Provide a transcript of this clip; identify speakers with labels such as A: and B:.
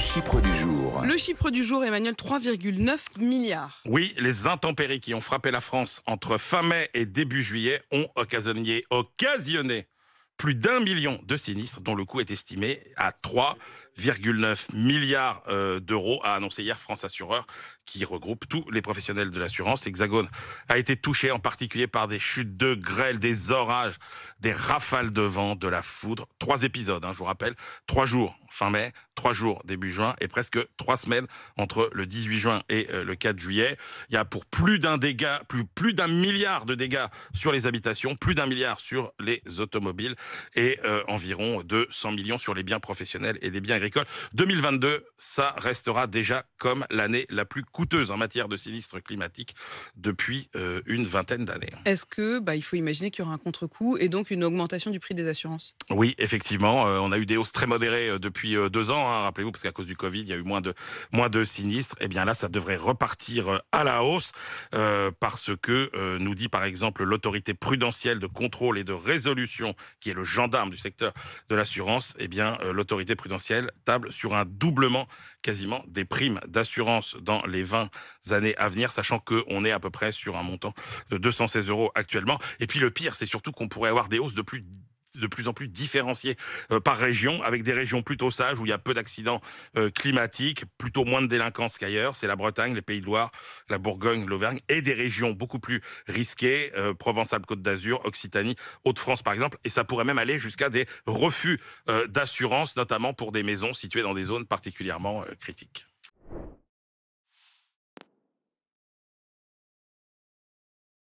A: chypre du jour.
B: Le chypre du jour, Emmanuel, 3,9 milliards.
C: Oui, les intempéries qui ont frappé la France entre fin mai et début juillet ont occasionné plus d'1 million de sinistres, dont le coût est estimé à 3,9 milliards d'euros, a annoncé hier France Assureur, qui regroupe tous les professionnels de l'assurance. L'Hexagone a été touché en particulier par des chutes de grêle, des orages, des rafales de vent, de la foudre. 3 épisodes, je vous rappelle. 3 jours fin mai, 3 jours début juin et presque 3 semaines entre le 18 juin et le 4 juillet. Il y a pour plus d'un milliard de dégâts sur les habitations, plus d'1 milliard sur les automobiles et environ 200 millions sur les biens professionnels et les biens agricoles. 2022, ça restera déjà comme l'année la plus coûteuse en matière de sinistres climatiques depuis une vingtaine d'années.
B: Est-ce que il faut imaginer qu'il y aura un contre-coup et donc une augmentation du prix des assurances?
C: Oui, effectivement, on a eu des hausses très modérées depuis 2 ans, rappelez-vous, parce qu'à cause du Covid, il y a eu moins de sinistres. Et bien là, ça devrait repartir à la hausse parce que, nous dit par exemple l'autorité prudentielle de contrôle et de résolution, qui est le gendarme du secteur de l'assurance, eh bien l'autorité prudentielle table sur un doublement quasiment des primes d'assurance dans les 20 années à venir, sachant qu'on est à peu près sur un montant de 216 € actuellement. Et puis le pire, c'est surtout qu'on pourrait avoir des hausses de plus en plus différenciées par région, avec des régions plutôt sages où il y a peu d'accidents climatiques, plutôt moins de délinquance qu'ailleurs. C'est la Bretagne, les Pays de Loire, la Bourgogne, l'Auvergne, et des régions beaucoup plus risquées, Provence-Alpes-Côte d'Azur, Occitanie, Hauts-de-France par exemple, et ça pourrait même aller jusqu'à des refus d'assurance, notamment pour des maisons situées dans des zones particulièrement critiques.